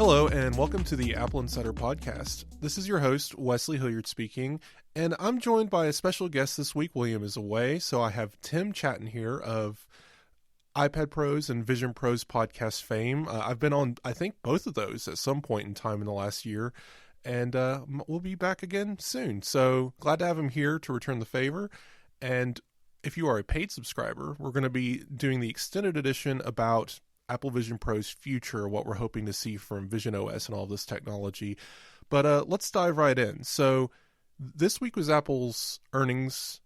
Hello, and welcome to the AppleInsider Podcast. This is your host, Wes Hilliard speaking, and I'm joined by a special guest this week. William is away, so I have Tim Chaten here of iPad Pros and Vision Pros podcast fame. I've been on, I think, both of those at some point in time in the last year, and we'll be back again soon. So glad to have him here to return the favor. And if you are a paid subscriber, we're going to be doing the extended edition about Apple Vision Pro's future, what we're hoping to see from Vision OS and all this technology. But let's dive right in. So this week was Apple's earnings.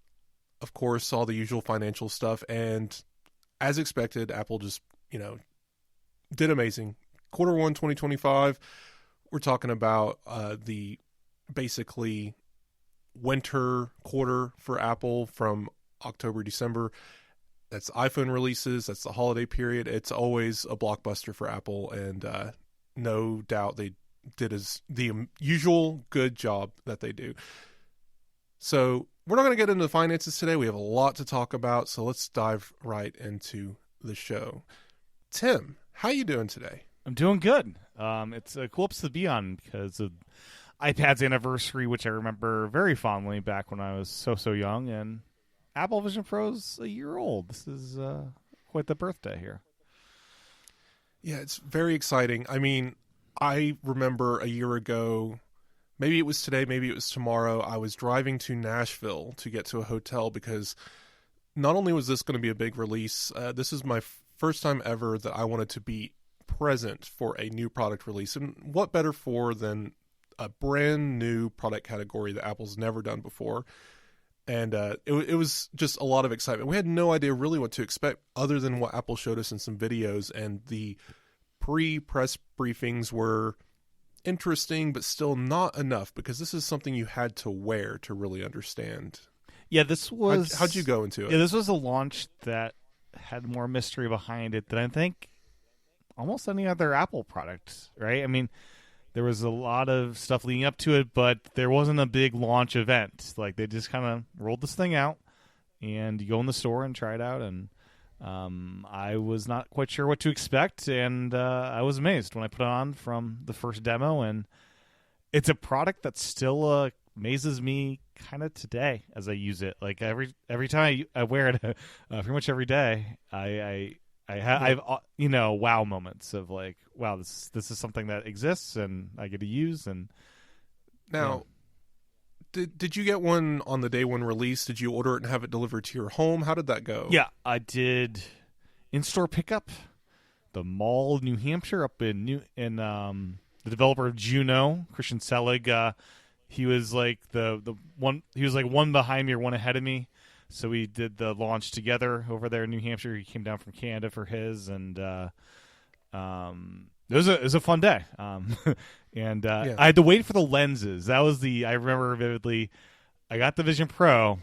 Of course, all the usual financial stuff. And as expected, Apple just, did amazing. Q1 2025, we're talking about the basically winter quarter for Apple from October, December. That's iPhone releases. That's the holiday period. It's always a blockbuster for Apple, and no doubt they did the usual good job that they do. So we're not going to get into the finances today. We have a lot to talk about, so let's dive right into the show. Tim, how you doing today? I'm doing good. It's a cool episode to be on because of iPad's anniversary, which I remember very fondly back when I was so young, and Apple Vision Pro's a year old. This is quite the birthday here. Yeah, it's very exciting. I mean, I remember a year ago, maybe it was today, maybe it was tomorrow, I was driving to Nashville to get to a hotel because not only was this going to be a big release, this is my first time ever that I wanted to be present for a new product release. And what better for than a brand new product category that Apple's never done before. And it was just a lot of excitement. We had no idea really what to expect other than what Apple showed us in some videos. And the pre-press briefings were interesting, but still not enough because this is something you had to wear to really understand. Yeah, this was... How'd you go into it? Yeah, this was a launch that had more mystery behind it than I think almost any other Apple product, right? I mean, there was a lot of stuff leading up to it, but there wasn't a big launch event. Like, they just kind of rolled this thing out, and you go in the store and try it out, and I was not quite sure what to expect, and I was amazed when I put it on from the first demo, and it's a product that still amazes me kind of today as I use it. Like, every time I wear it, pretty much every day, I have wow moments of like, wow, this is something that exists and I get to use. And now, did you get one on the day one release? Did you order it and have it delivered to your home? How did that go? Yeah, I did in-store pickup, the Mall, New Hampshire, up in the developer of Juno, Christian Selig. He was like the one. He was like one behind me or one ahead of me. So we did the launch together over there in New Hampshire. He came down from Canada for his, and it was a fun day. And I had to wait for the lenses. That was I remember vividly. I got the Vision Pro,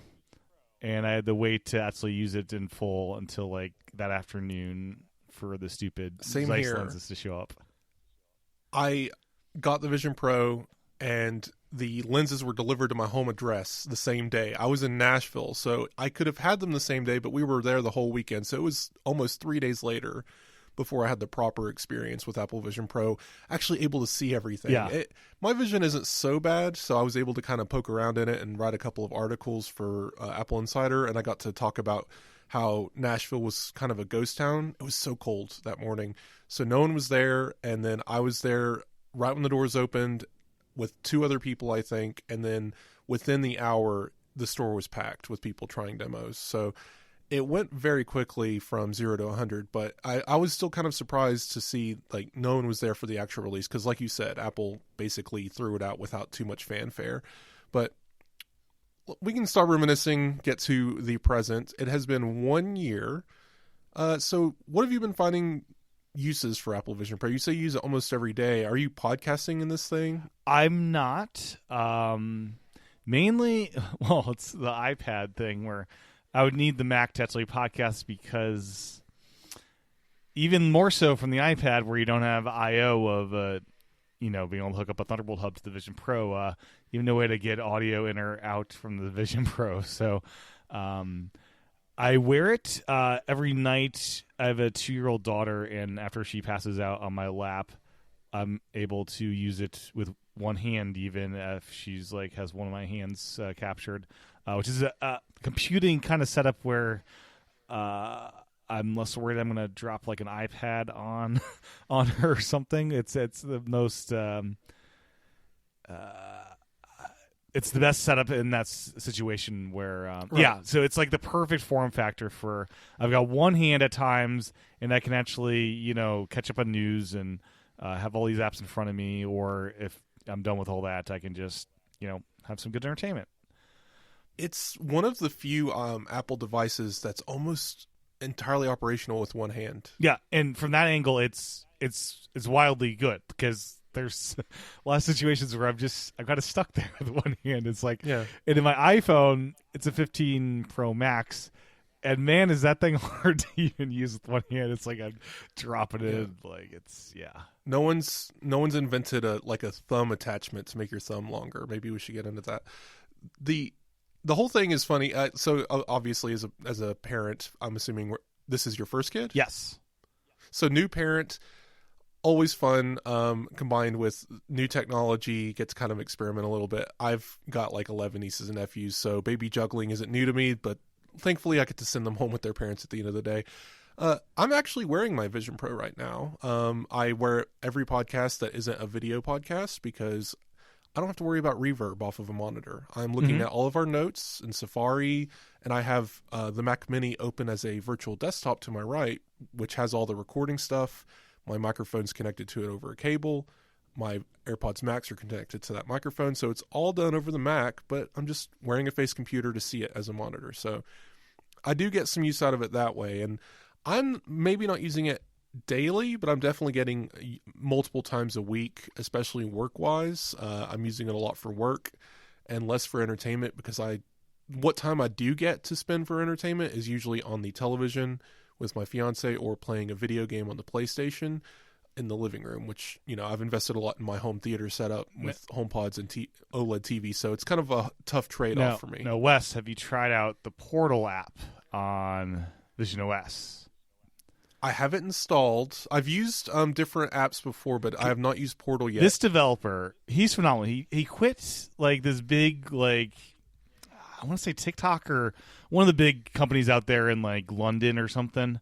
and I had to wait to actually use it in full until like that afternoon for the stupid Zeiss lenses to show up. I got the Vision Pro, and the lenses were delivered to my home address the same day. I was in Nashville, so I could have had them the same day, but we were there the whole weekend. So it was almost 3 days later before I had the proper experience with Apple Vision Pro, actually able to see everything. Yeah. My vision isn't so bad, so I was able to kind of poke around in it and write a couple of articles for AppleInsider, and I got to talk about how Nashville was kind of a ghost town. It was so cold that morning, so no one was there, and then I was there right when the doors opened, with 2 other people, I think, and then within the hour, the store was packed with people trying demos. So it went very quickly from 0 to 100, but I was still kind of surprised to see, like, no one was there for the actual release, because like you said, Apple basically threw it out without too much fanfare. But we can start reminiscing, get to the present. It has been 1 year. So what have you been finding uses for Apple Vision Pro? You say you use it almost every day. Are you podcasting in this thing? I'm not. Mainly, well, it's the iPad thing where I would need the Mac to actually podcast, because even more so from the iPad where you don't have I.O. of, being able to hook up a Thunderbolt hub to the Vision Pro, you have no way to get audio in or out from the Vision Pro. So I wear it every night. I have a 2-year-old daughter, and after she passes out on my lap, I'm able to use it with one hand, even if she's like has one of my hands captured, which is a computing kind of setup where I'm less worried I'm going to drop like an iPad on her or something. It's the most it's the best setup in that situation where Right. so it's like the perfect form factor for I've got one hand at times and I can actually catch up on news and have all these apps in front of me, or if I'm done with all that I can just have some good entertainment. It's one of the few Apple devices that's almost entirely operational with one hand. Yeah, and from that angle it's wildly good because there's a lot of situations where I've got it stuck there with one hand. It's like, Yeah. And in my iPhone, it's a 15 Pro Max, and man, is that thing hard to even use with one hand. It's like I'm dropping it in, like it's No one's invented a thumb attachment to make your thumb longer. Maybe we should get into that. The whole thing is funny. So obviously, as a parent, I'm assuming this is your first kid. Yes. So new parent. Always fun, combined with new technology, get to kind of experiment a little bit. I've got like 11 nieces and nephews, so baby juggling isn't new to me, but thankfully I get to send them home with their parents at the end of the day. I'm actually wearing my Vision Pro right now. I wear every podcast that isn't a video podcast because I don't have to worry about reverb off of a monitor. I'm looking at all of our notes in Safari, and I have the Mac Mini open as a virtual desktop to my right, which has all the recording stuff. My microphone's connected to it over a cable. My AirPods Max are connected to that microphone. So it's all done over the Mac, but I'm just wearing a face computer to see it as a monitor. So I do get some use out of it that way. And I'm maybe not using it daily, but I'm definitely getting multiple times a week, especially work-wise. I'm using it a lot for work and less for entertainment because what time I do get to spend for entertainment is usually on the television with my fiance or playing a video game on the PlayStation in the living room, which, I've invested a lot in my home theater setup with HomePods and OLED TV. So it's kind of a tough trade-off for me. Now, Wes, have you tried out the Portal app on Vision OS? I have it installed. I've used different apps before, but I have not used Portal yet. This developer, he's phenomenal. He quit like this big I want to say TikTok or one of the big companies out there in like London or something.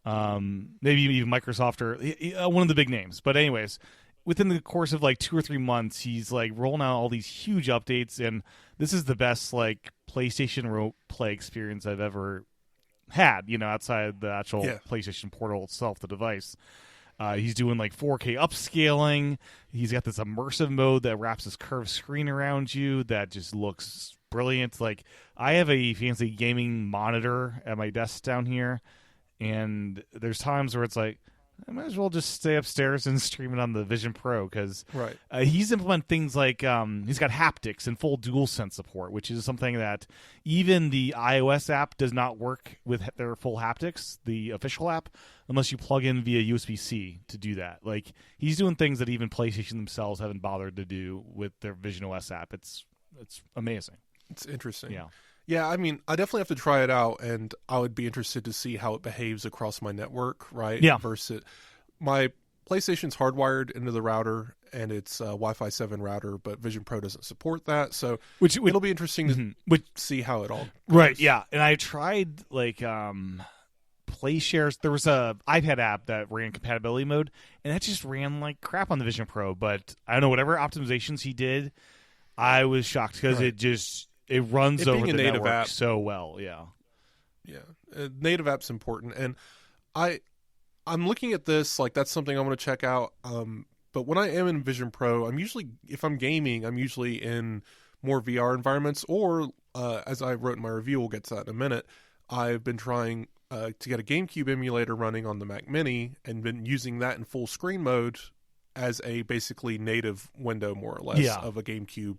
Maybe even Microsoft or one of the big names. But anyways, within the course of like 2 or 3 months, he's like rolling out all these huge updates. And this is the best like PlayStation play experience I've ever had, outside the actual PlayStation Portal itself, the device. He's doing like 4K upscaling. He's got this immersive mode that wraps this curved screen around you that just looks brilliant. Like I have a fancy gaming monitor at my desk down here, and there's times where it's like I might as well just stay upstairs and stream it on the Vision Pro because he's implemented things like he's got haptics and full DualSense support, which is something that even the iOS app does not work with their full haptics, the official app, unless you plug in via USB-C to do that. Like he's doing things that even PlayStation themselves haven't bothered to do with their Vision OS app. It's amazing. It's interesting. Yeah. Yeah, I mean, I definitely have to try it out, and I would be interested to see how it behaves across my network, right? Yeah. Versus my PlayStation's hardwired into the router, and it's a Wi-Fi 7 router, but Vision Pro doesn't support that. So it'll be interesting to see how it all goes. Right, yeah. And I tried, like, Play Shares. There was a iPad app that ran compatibility mode, and that just ran like crap on the Vision Pro. But I don't know, whatever optimizations he did, I was shocked because it runs over the network app so well. Native app's important, and I'm looking at this like that's something I want to check out. But when I am in Vision Pro, if I'm gaming, I'm usually in more VR environments, or as I wrote in my review, we'll get to that in a minute. I've been trying to get a GameCube emulator running on the Mac Mini, and been using that in full screen mode as a basically native window, more or less, of a GameCube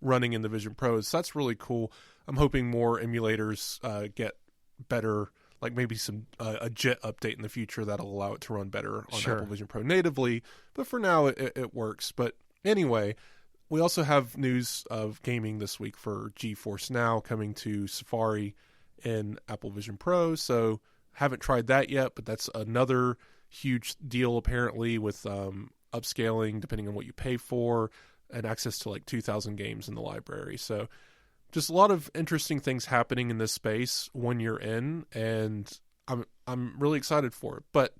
running in the Vision Pros. So that's really cool. I'm hoping more emulators get better, like maybe some a JIT update in the future that'll allow it to run better on Apple Vision Pro natively. But for now, it works. But anyway, we also have news of gaming this week for GeForce Now coming to Safari in Apple Vision Pro. So haven't tried that yet, but that's another huge deal apparently with upscaling depending on what you pay for, and access to like 2,000 games in the library. So just a lot of interesting things happening in this space when you're in, and I'm really excited for it. But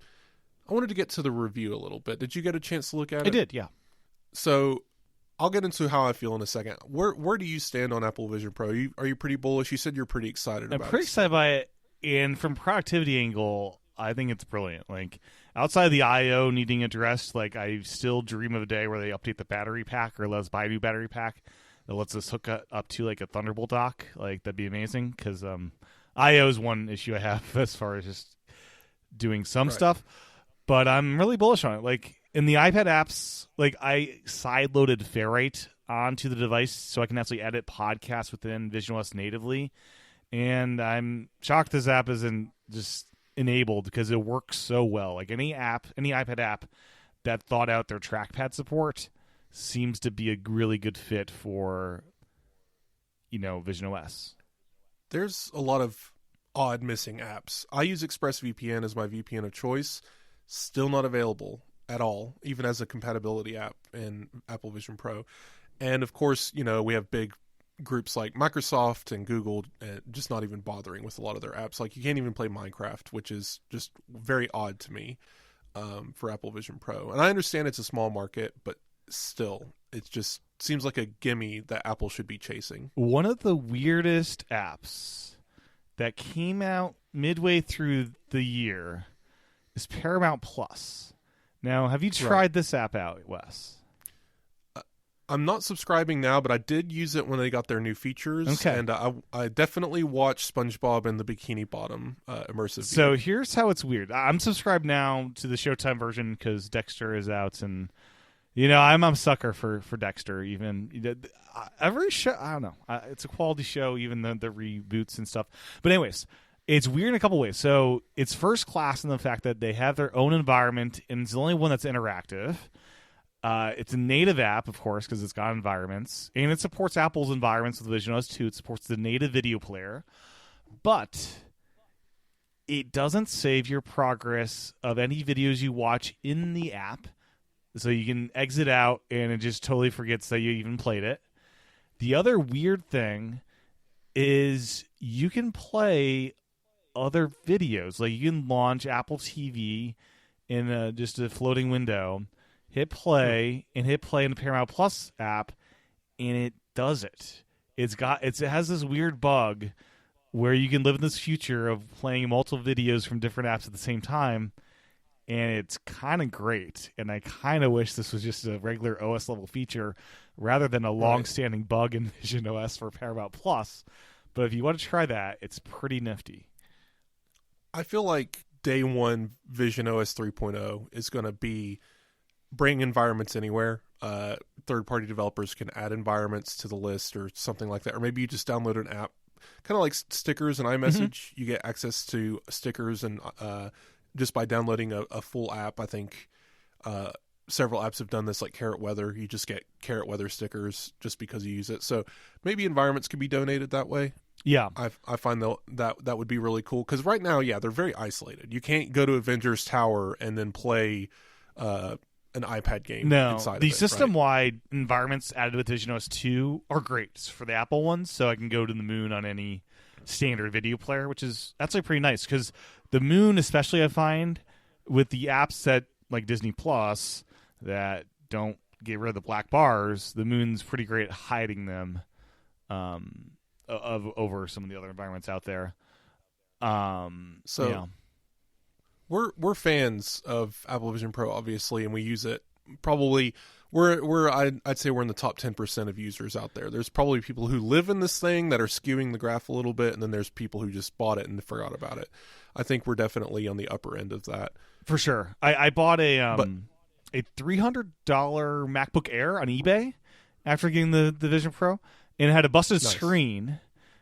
I wanted to get to the review a little bit. Did you get a chance to look at it? I did, yeah. So I'll get into how I feel in a second. Where do you stand on Apple Vision Pro? Are you pretty bullish? You said you're pretty excited about it. I'm pretty excited by it, and from productivity angle, I think it's brilliant. Like, outside of the I/O needing addressed, like, I still dream of a day where they update the battery pack or let us buy a new battery pack that lets us hook up to, like, a Thunderbolt dock. Like, that'd be amazing, because I/O is one issue I have as far as just doing some stuff. But I'm really bullish on it. Like, in the iPad apps, like, I side-loaded Ferrite onto the device so I can actually edit podcasts within visionOS natively. And I'm shocked this app isn't just enabled, because it works so well. Like, any iPad app that thought out their trackpad support seems to be a really good fit for, visionOS. There's a lot of odd missing apps. I use ExpressVPN as my VPN of choice. Still not available at all, even as a compatibility app in Apple Vision Pro. And of course, we have big groups like Microsoft and Google just not even bothering with a lot of their apps. Like, you can't even play Minecraft, which is just very odd to me for Apple Vision Pro. And I understand it's a small market, but still, it just seems like a gimme that Apple should be chasing. One of the weirdest apps that came out midway through the year is Paramount Plus. Now, have you tried this app out, Wes? I'm not subscribing now, but I did use it when they got their new features. Okay. And I definitely watched SpongeBob and the Bikini Bottom immersive So here's how it's weird. I'm subscribed now to the Showtime version because Dexter is out, and I'm a sucker for Dexter. Even every show, I don't know, it's a quality show, even the reboots and stuff. But anyways, it's weird in a couple ways. So it's first class in the fact that they have their own environment, and it's the only one that's interactive. It's a native app, of course, because it's got environments, and it supports Apple's environments with visionOS 2. It supports the native video player, but it doesn't save your progress of any videos you watch in the app, so you can exit out, and it just totally forgets that you even played it. The other weird thing is you can play other videos. Like, you can launch Apple TV in just a floating window, hit play in the Paramount Plus app, and it does it. It has this weird bug where you can live in this future of playing multiple videos from different apps at the same time, and it's kind of great. And I kind of wish this was just a regular OS level feature rather than a long-standing bug in visionOS for Paramount Plus. But if you want to try that, it's pretty nifty. I feel like day one visionOS 3.0 is going to be bring environments anywhere. Third-party developers can add environments to the list or something like that. Or maybe you just download an app, kind of like stickers and iMessage. Mm-hmm. You get access to stickers and just by downloading a full app. I think several apps have done this, like Carrot Weather. You just get Carrot Weather stickers just because you use it. So maybe environments could be donated that way. Yeah. I find that would be really cool. Because right now, they're very isolated. You can't go to Avengers Tower and then play an iPad game inside of it. The system-wide environments added with visionOS 2 are great for the Apple ones, so I can go to the moon on any standard video player, which is actually pretty nice, because the moon, especially, I find, with the apps that, like Disney Plus, that don't get rid of the black bars, the moon's pretty great at hiding them over some of the other environments out there. We're fans of Apple Vision Pro, obviously, and we use it. Probably, I'd say we're in the top 10% of users out there. There's probably people who live in this thing that are skewing the graph a little bit, and then there's people who just bought it and forgot about it. I think we're definitely on the upper end of that. For sure. I bought a $300 MacBook Air on eBay after getting the Vision Pro, and it had a busted screen.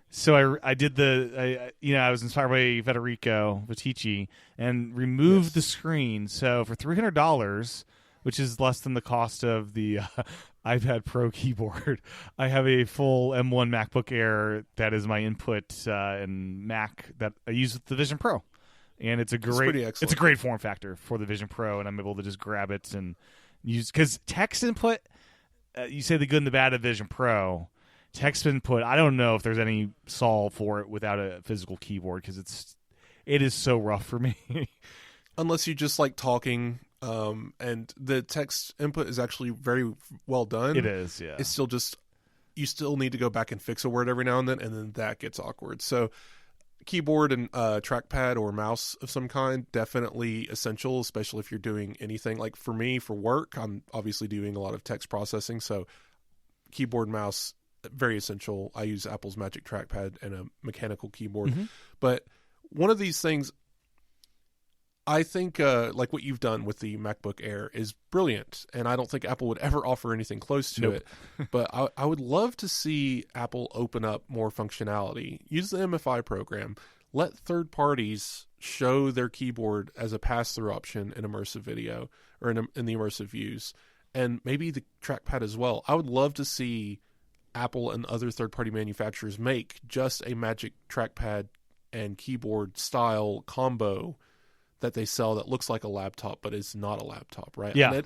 So I did I was inspired by Federico Vitici and removed the screen. So for $300, which is less than the cost of the iPad Pro keyboard, I have a full M1 MacBook Air that is my input and Mac that I use with the Vision Pro. And it's a great form factor for the Vision Pro, and I'm able to just grab it and use, because text input, you say the good and the bad of Vision Pro. Text input, I don't know if there's any solve for it without a physical keyboard, because it is so rough for me. Unless you just like talking, and the text input is actually very well done. It is, yeah. It's still just, you still need to go back and fix a word every now and then that gets awkward. So keyboard and trackpad or mouse of some kind, definitely essential, especially if you're doing anything. Like for me, for work, I'm obviously doing a lot of text processing, so keyboard, mouse, very essential. I use Apple's Magic Trackpad and a mechanical keyboard. Mm-hmm. But one of these things, I think like what you've done with the MacBook Air is brilliant, and I don't think Apple would ever offer anything close to it. But I would love to see Apple open up more functionality. Use the MFI program. Let third parties show their keyboard as a pass-through option in immersive video or in the immersive views, and maybe the trackpad as well. I would love to see Apple and other third-party manufacturers make just a Magic Trackpad and keyboard style combo that they sell that looks like a laptop but is not a laptop, right? Yeah.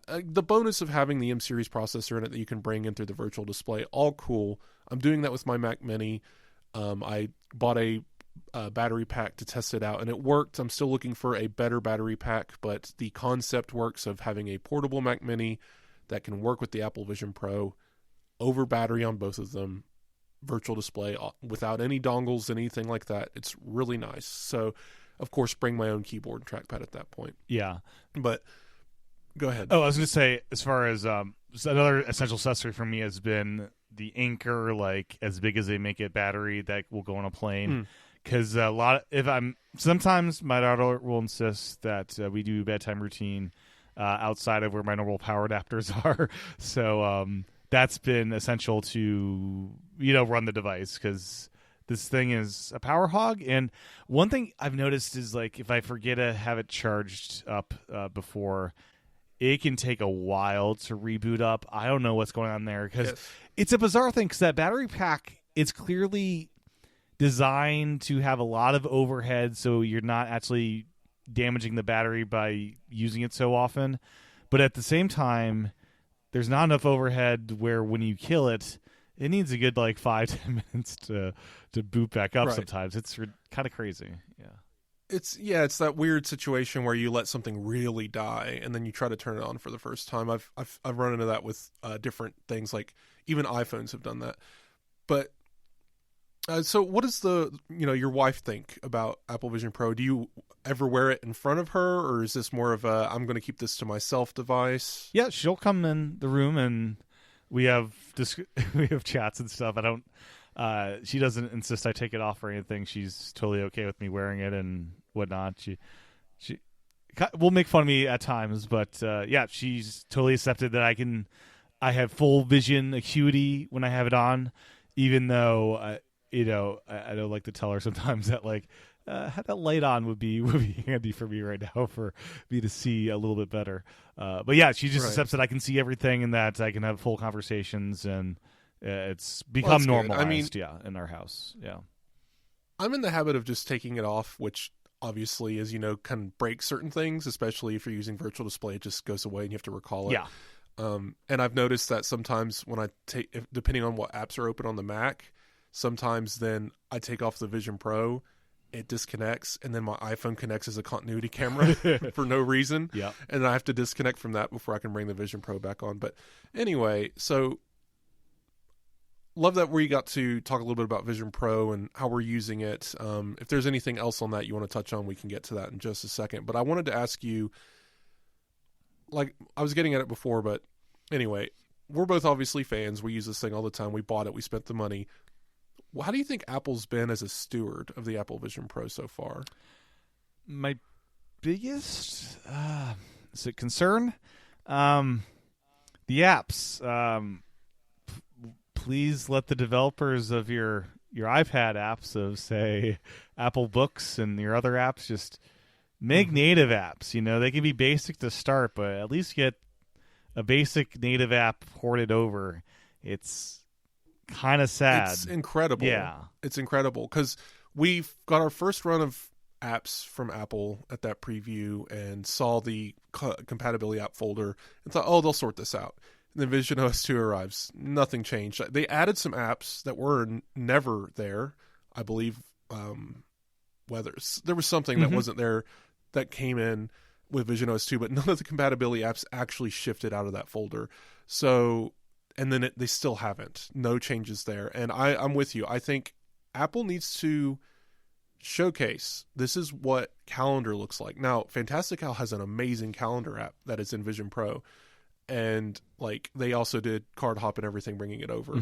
And the bonus of having the M series processor in it that you can bring in through the virtual display, all cool. I'm doing that with my Mac Mini. I bought a battery pack to test it out, and it worked. I'm still looking for a better battery pack, but the concept works of having a portable Mac Mini that can work with the Apple Vision Pro over battery on both of them, virtual display without any dongles, anything like that. It's really nice. So, of course, bring my own keyboard and trackpad at that point. Yeah. But go ahead. Oh, I was going to say, as far as another essential accessory for me has been the Anchor, like as big as they make it, battery that will go on a plane. Because sometimes my daughter will insist that we do bedtime routine outside of where my normal power adapters are. So that's been essential to run the device, because this thing is a power hog. And one thing I've noticed is, like, if I forget to have it charged up before, it can take a while to reboot up. I don't know what's going on there, because it's a bizarre thing, because that battery pack, it's clearly designed to have a lot of overhead, so you're not actually damaging the battery by using it so often. But at the same time, there's not enough overhead where when you kill it, it needs a good 5-10 minutes to boot back up. Right. Sometimes it's kind of crazy. It's that weird situation where you let something really die and then you try to turn it on for the first time. I've run into that with different things, like even iPhones have done that. But so what does your wife think about Apple Vision Pro? Do you ever wear it in front of her, or is this more of a I'm going to keep this to myself device? Yeah, she'll come in the room and we have chats and stuff. I don't. She doesn't insist I take it off or anything. She's totally okay with me wearing it and whatnot. She will make fun of me at times, but she's totally accepted that I have full vision acuity when I have it on, even though I don't like to tell her sometimes that had that light on would be handy for me right now for me to see a little bit better. But yeah, she just accepts that I can see everything and that I can have full conversations, and it's become normalized. In our house. Yeah, I'm in the habit of just taking it off, which obviously, as you know, can break certain things, especially if you're using virtual display. It just goes away and you have to recall it. Yeah. And I've noticed that sometimes when depending on what apps are open on the Mac, sometimes then I take off the Vision Pro, it disconnects, and then my iPhone connects as a continuity camera for no reason. Yeah. And I have to disconnect from that before I can bring the Vision Pro back on. But anyway, so love that we got to talk a little bit about Vision Pro and how we're using it. If there's anything else on that you want to touch on, we can get to that in just a second. But I wanted to ask you, like I was getting at it before, but anyway, we're both obviously fans. We use this thing all the time. We bought it. We spent the money. How do you think Apple's been as a steward of the Apple Vision Pro so far? My biggest concern, the apps. Please let the developers of your iPad apps, of say Apple Books and your other apps, just make native apps. They can be basic to start, but at least get a basic native app ported over. It's kind of sad. It's incredible. Yeah. It's incredible because we've got our first run of apps from Apple at that preview and saw the compatibility app folder and thought, oh, they'll sort this out. And then Vision OS 2 arrives. Nothing changed. They added some apps that were never there. I believe whether there was something that wasn't there that came in with Vision OS 2, but none of the compatibility apps actually shifted out of that folder. So, and then they still haven't. No changes there. And I'm with you. I think Apple needs to showcase this is what calendar looks like. Now, Fantastical has an amazing calendar app that is in Vision Pro. And like they also did Card Hop and everything, bringing it over.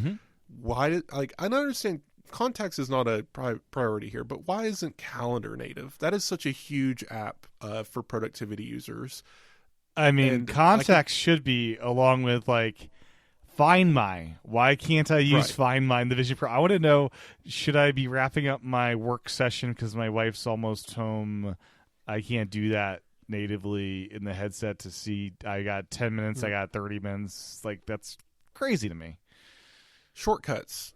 Why? I don't understand. Contacts is not a priority here, but why isn't Calendar native? That is such a huge app for productivity users. I mean, Contacts should be along with like Find My. Why can't I use Find My in the Vision Pro? I want to know, should I be wrapping up my work session because my wife's almost home? I can't do that natively in the headset to see I got 10 minutes, I got 30 minutes. Like, that's crazy to me. Shortcuts.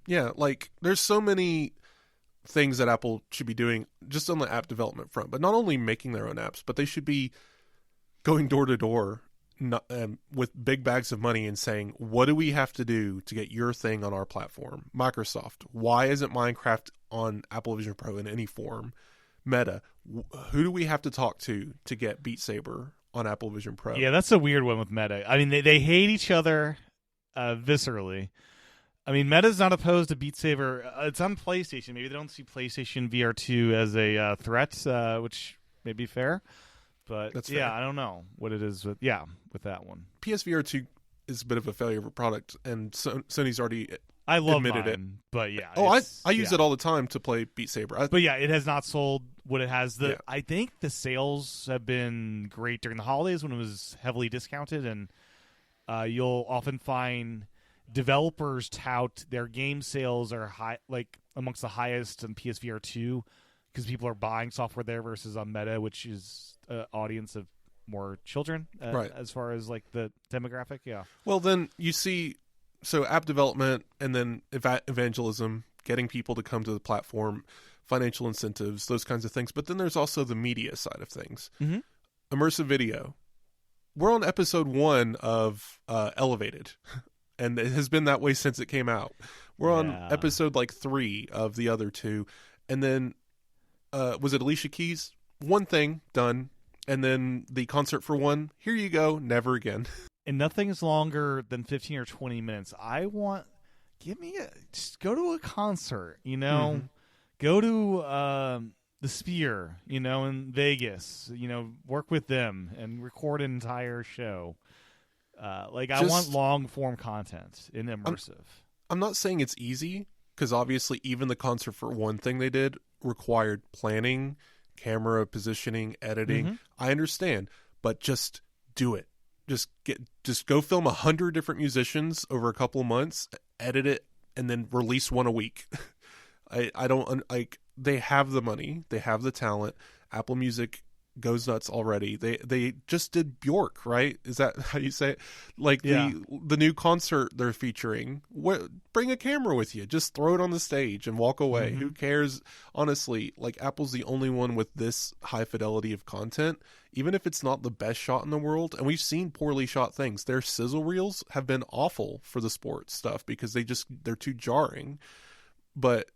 Yeah, like there's so many things that Apple should be doing just on the app development front, but not only making their own apps, but they should be going door to door with big bags of money and saying, what do we have to do to get your thing on our platform? Microsoft, why isn't Minecraft on Apple Vision Pro in any form? Meta, who do we have to talk to get Beat Saber on Apple Vision Pro? Yeah, that's a weird one with Meta. I mean, they hate each other viscerally. I mean, Meta's not opposed to Beat Saber. It's on PlayStation. Maybe they don't see PlayStation VR 2 as a threat, which may be fair. But that's yeah, fair. I don't know what it is with that one. PSVR 2 is a bit of a failure of a product, and Sony's already I love admitted mine, it. But yeah. Oh, I use it all the time to play Beat Saber. But yeah, it has not sold what it has. I think the sales have been great during the holidays when it was heavily discounted, and you'll often find developers tout their game sales are high, like amongst the highest in PSVR 2, because people are buying software there versus on Meta, which is an audience of more children, as far as like the demographic. Yeah. Well, then you see, so app development and then evangelism, getting people to come to the platform, financial incentives, those kinds of things. But then there's also the media side of things. Immersive video. We're on episode 1 of Elevated. And it has been that way since it came out. We're on episode like 3 of the other 2. And then, was it Alicia Keys? One thing, done. And then the concert for one, here you go, never again. And nothing's longer than 15 or 20 minutes. Just go to a concert, Go to the Sphere, in Vegas, work with them and record an entire show. I want long-form content in immersive. I'm not saying it's easy, because obviously even the concert for one thing they did required planning, camera positioning, editing. I understand, but just do it. Just go film 100 different musicians over a couple of months, edit it, and then release one a week. I don't like. They have the money, they have the talent. Apple Music goes nuts already. They just did Bjork, right? Is that how you say it? Like the new concert they're featuring. Bring a camera with you. Just throw it on the stage and walk away. Who cares? Honestly, like Apple's the only one with this high fidelity of content, even if it's not the best shot in the world. And we've seen poorly shot things. Their sizzle reels have been awful for the sports stuff because they're too jarring. But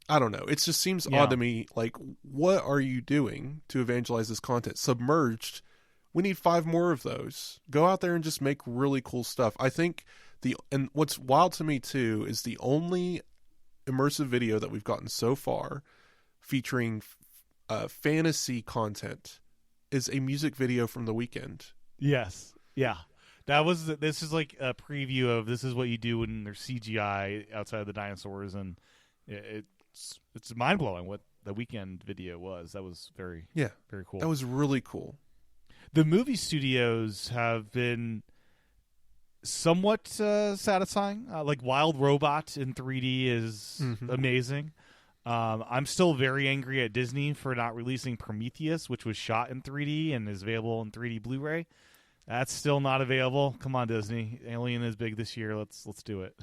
I don't know. It just seems odd to me. Like, what are you doing to evangelize this content? Submerged. We need 5 more of those. Go out there and just make really cool stuff. I think and what's wild to me too is the only immersive video that we've gotten so far featuring fantasy content is a music video from The Weeknd. Yes. Yeah. This is like a preview of this is what you do when there's CGI outside of the dinosaurs, and it's mind blowing what the Weeknd video was. That was very very cool. That was really cool. The movie studios have been somewhat satisfying. Like Wild Robot in 3D is amazing. I'm still very angry at Disney for not releasing Prometheus, which was shot in 3D and is available in 3D Blu-ray. That's still not available. Come on, Disney. Alien is big this year. Let's do it.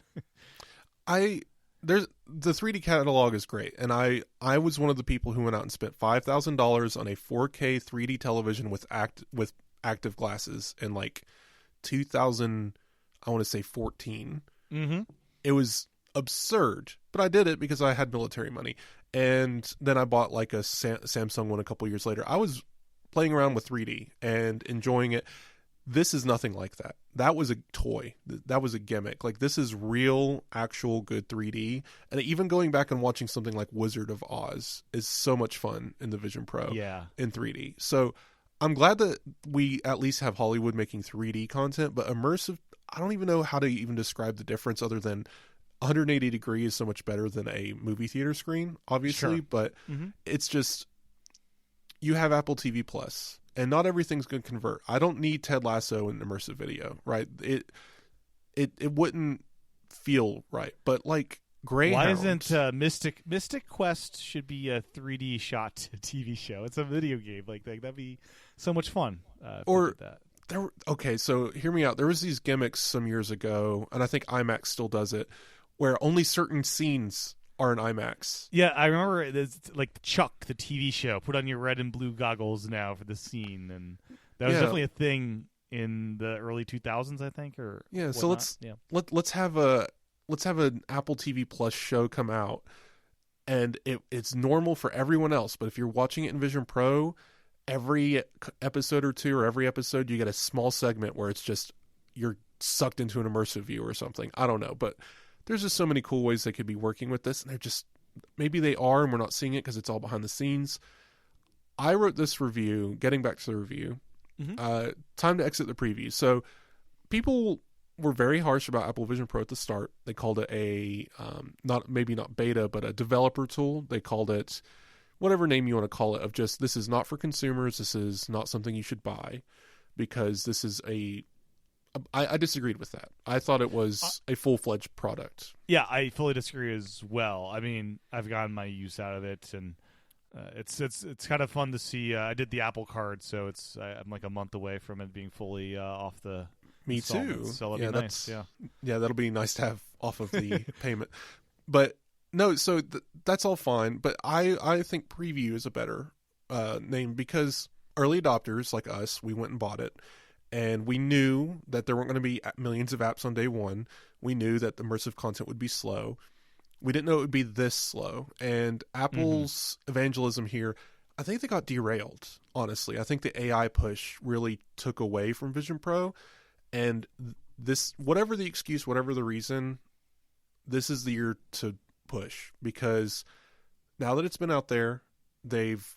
there's the 3D catalog is great, and I was one of the people who went out and spent $5,000 on a 4K 3D television with active glasses in like 2000, I want to say 14. Mm-hmm. It was absurd, but I did it because I had military money. And then I bought like a Samsung one a couple years later. I was playing around with 3D and enjoying it. This is nothing like that. That was a toy. That was a gimmick. Like, this is real, actual good 3D. And even going back and watching something like Wizard of Oz is so much fun in the Vision Pro in 3D. So I'm glad that we at least have Hollywood making 3D content, but immersive, I don't even know how to even describe the difference other than 180 degree is so much better than a movie theater screen, obviously. Sure. But it's just, you have Apple TV Plus, and not everything's going to convert. I don't need Ted Lasso in immersive video, right? It wouldn't feel right. But like Greyhound. Why isn't Mystic Quest should be a 3D shot TV show? It's a video game. Like that'd be so much fun. Or okay, so hear me out. There was these gimmicks some years ago, and I think IMAX still does it, where only certain scenes are in IMAX. Yeah, I remember there's like Chuck, the TV show. Put on your red and blue goggles now for the scene, and that was definitely a thing in the early 2000s, I think. Or yeah, so let's have an Apple TV Plus show come out, and it's normal for everyone else. But if you're watching it in Vision Pro, every episode or two, or every episode, you get a small segment where it's just you're sucked into an immersive view or something. I don't know, but there's just so many cool ways they could be working with this, and they're just, maybe they are, and we're not seeing it because it's all behind the scenes. I wrote this review, getting back to the review, time to exit the preview. So people were very harsh about Apple Vision Pro at the start. They called it a, not beta, but a developer tool. They called it whatever name you want to call it, of just, this is not for consumers, this is not something you should buy, because this is I disagreed with that. I thought it was a full-fledged product. Yeah, I fully disagree as well. I mean, I've gotten my use out of it, and it's kind of fun to see. I did the Apple Card, so I'm like a month away from it being fully off the. Me too. So that'll be nice. Yeah, that'll be nice to have off of the payment. But no, so that's all fine. But I think Preview is a better name, because early adopters like us, we went and bought it. And we knew that there weren't going to be millions of apps on day one. We knew that the immersive content would be slow. We didn't know it would be this slow. And Apple's evangelism here, I think they got derailed, honestly. I think the AI push really took away from Vision Pro. And this, whatever the excuse, whatever the reason, this is the year to push. Because now that it's been out there, they've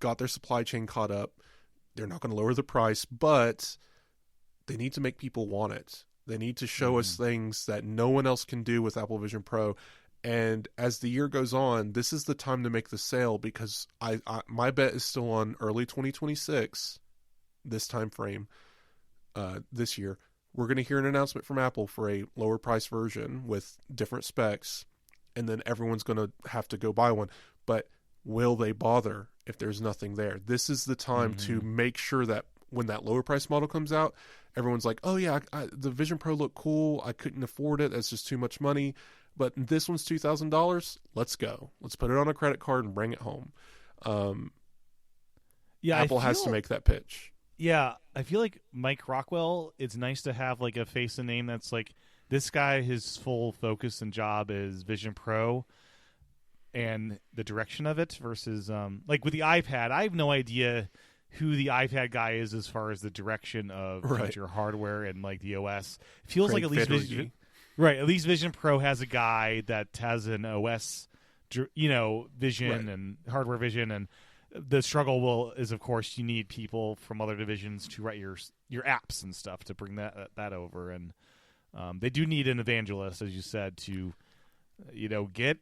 got their supply chain caught up. They're not going to lower the price, but they need to make people want it. They need to show us things that no one else can do with Apple Vision Pro. And as the year goes on, this is the time to make the sale, because my bet is still on early 2026, this time frame, this year. We're going to hear an announcement from Apple for a lower price version with different specs, and then everyone's going to have to go buy one. But will they bother if there's nothing there? This is the time to make sure that when that lower price model comes out, everyone's like, oh yeah, the Vision Pro looked cool. I couldn't afford it. That's just too much money. But this one's $2,000. Let's go. Let's put it on a credit card and bring it home. Apple has to make that pitch. Yeah, I feel like Mike Rockwell, it's nice to have like a face and name that's like, this guy, his full focus and job is Vision Pro and the direction of it, versus like with the iPad, I have no idea who the iPad guy is as far as the direction of future hardware and like the OS. It feels Craig like at least Federighi. At least Vision Pro has a guy that has an OS, vision and hardware vision, and the struggle is of course you need people from other divisions to write your apps and stuff to bring that over, and they do need an evangelist, as you said, to get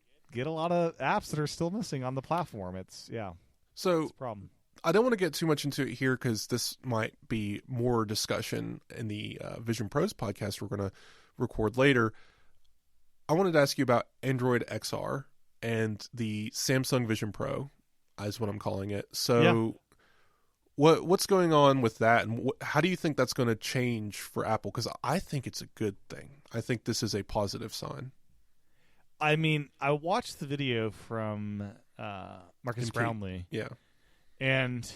a lot of apps that are still missing on the platform. It's a problem. I don't want to get too much into it here, because this might be more discussion in the Vision Pros podcast we're going to record later. I wanted to ask you about Android XR and the Samsung Vision Pro, is what I'm calling it. So what's going on with that, and how do you think that's going to change for Apple? Because I think it's a good thing. I think this is a positive sign. I mean, I watched the video from Marcus MK. Brownlee, Yeah. and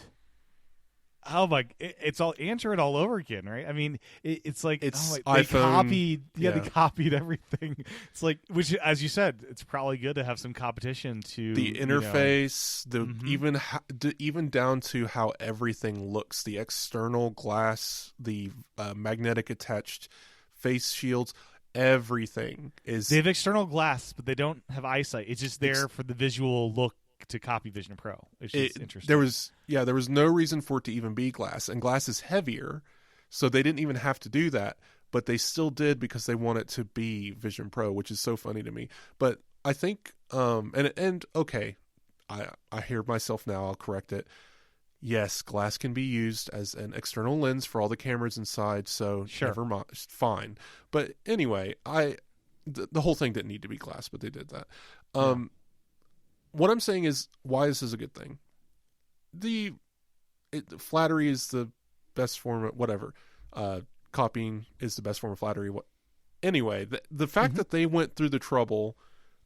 it's all Android all over again, right? I mean, it's like It's they iPhone, they copied everything. It's like, which, as you said, it's probably good to have some competition to the interface, Mhm. even down to how everything looks, the external glass, the magnetic attached face shields, everything is. They have external glass, but they don't have eyesight. It's just there for the visual look to copy Vision Pro. It's just interesting. There was no reason for it to even be glass, and glass is heavier, so they didn't even have to do that, but they still did because they want it to be Vision Pro, which is so funny to me. But I think and okay, I hear myself now, I'll correct it. Yes, glass can be used as an external lens for all the cameras inside, so Sure. never mind, fine. But anyway, the whole thing didn't need to be glass, but they did that. What I'm saying is, why this is a good thing. Flattery is the best form of whatever. Copying is the best form of flattery. Anyway, the fact that they went through the trouble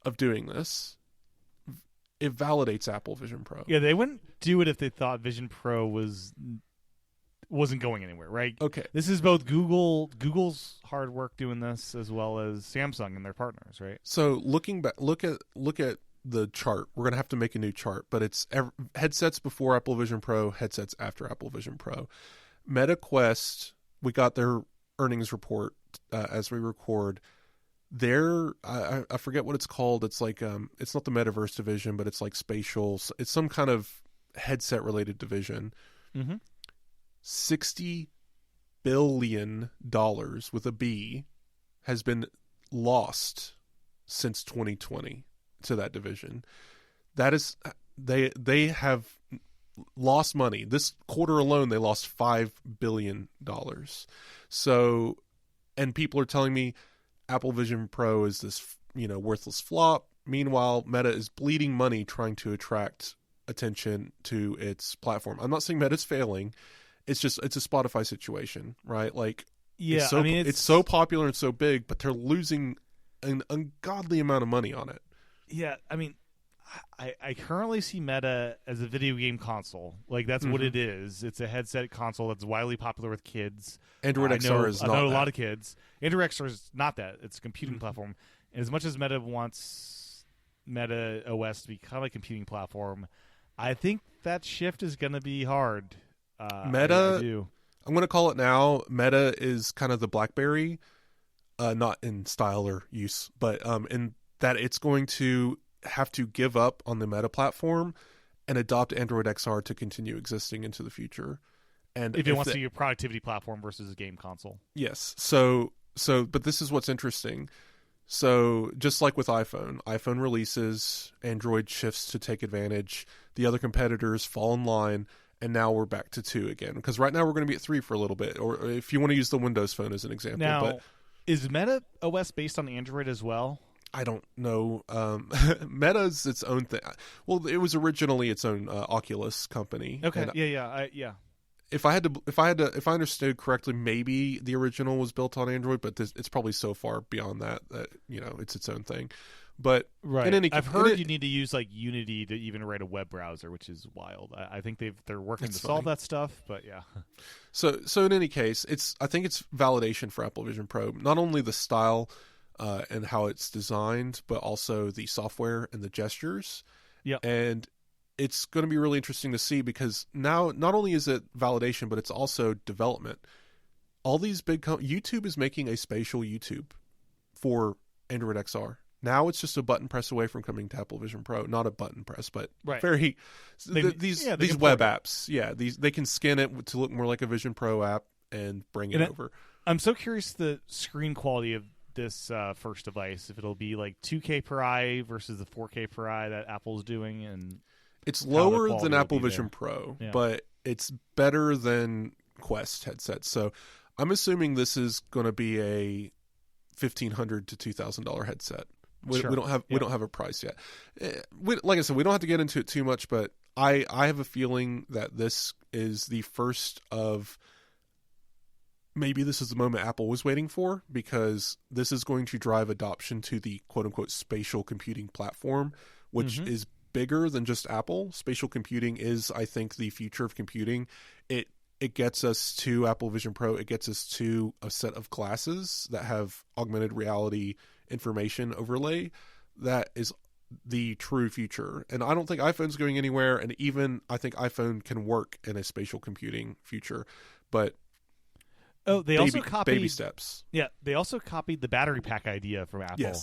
of doing this, it validates Apple Vision Pro. Yeah, they wouldn't do it if they thought Vision Pro wasn't going anywhere, right? Okay. This is both Google's hard work doing this, as well as Samsung and their partners, right? So looking back, look at the chart. We're going to have to make a new chart, but it's headsets before Apple Vision Pro, headsets after Apple Vision Pro. Meta Quest, we got their earnings report as we record. I forget what it's called. It's like it's not the Metaverse division, but it's like spatial. It's some kind of headset related division. Mm-hmm. $60 billion with a B has been lost since 2020 to that division. That is, they have lost money. This quarter alone, they lost $5 billion. So, and people are telling me Apple Vision Pro is this, worthless flop. Meanwhile, Meta is bleeding money trying to attract attention to its platform. I'm not saying Meta's failing. It's a Spotify situation, right? Like, yeah, it's so popular and so big, but they're losing an ungodly amount of money on it. Yeah, I mean, I currently see Meta as a video game console. Like, that's what it is. It's a headset console that's widely popular with kids. Android XR is not that. I know a lot of kids. Android XR is not that. It's a computing platform. And as much as Meta wants Meta OS to become a computing platform, I think that shift is going to be hard. Meta, I do. I'm going to call it now. Meta is kind of the BlackBerry, not in style or use, but in that it's going to have to give up on the Meta platform and adopt Android XR to continue existing into the future. And if it wants to be a productivity platform versus a game console. Yes. So, but this is what's interesting. So just like with iPhone releases, Android shifts to take advantage. The other competitors fall in line. And now we're back to 2 again. Because right now we're going to be at 3 for a little bit. Or if you want to use the Windows Phone as an example. Now, is Meta OS based on Android as well? I don't know. Meta's its own thing. Well, it was originally its own Oculus company. Okay. And yeah. If I understood correctly, maybe the original was built on Android, but it's probably so far beyond that it's its own thing. But right, I've heard you need to use like Unity to even write a web browser, which is wild. I think they're working to solve that stuff, but yeah. So in any case, I think it's validation for Apple Vision Pro, not only the style and how it's designed, but also the software and the gestures. Yeah, and it's going to be really interesting to see because now not only is it validation, but it's also development. All these big YouTube is making a spatial YouTube for Android XR. Now it's just a button press away from coming to Apple Vision Pro. Not a button press, but these web apps. Yeah, they can scan it to look more like a Vision Pro app and bring it over. I'm so curious the screen quality of this first device. If it'll be like 2K per eye versus the 4K per eye that Apple's doing, and it's lower than Apple Vision Pro, but it's better than Quest headsets. So I'm assuming this is going to be a $1,500 to $2,000 headset. We don't have a price yet. Like I said, we don't have to get into it too much, but I have a feeling that this is the first of maybe this is the moment Apple was waiting for, because this is going to drive adoption to the quote-unquote spatial computing platform, which is bigger than just Apple. Spatial computing is, I think, the future of computing. It gets us to Apple Vision Pro. It gets us to a set of glasses that have augmented reality information overlay. That is the true future. And I don't think iPhone's going anywhere. And even I think iPhone can work in a spatial computing future. But also copied baby steps. Yeah, they also copied the battery pack idea from Apple.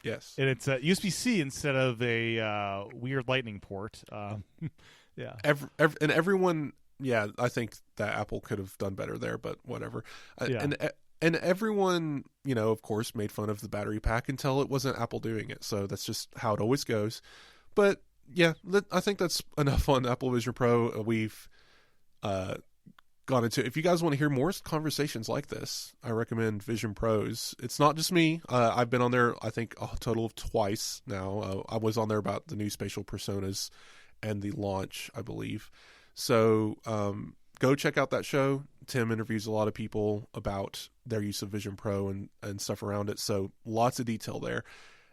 Yes. And it's USB-C instead of a weird Lightning port. Yeah. And everyone... Yeah, I think that Apple could have done better there, but whatever. And everyone, of course, made fun of the battery pack until it wasn't Apple doing it. So that's just how it always goes. But yeah, I think that's enough on Apple Vision Pro. We've gone into. If you guys want to hear more conversations like this, I recommend Vision Pros. It's not just me. I've been on there, I think, a total of twice now. I was on there about the new spatial personas and the launch, I believe. So go check out that show. Tim interviews a lot of people about their use of Vision Pro and stuff around it. So lots of detail there.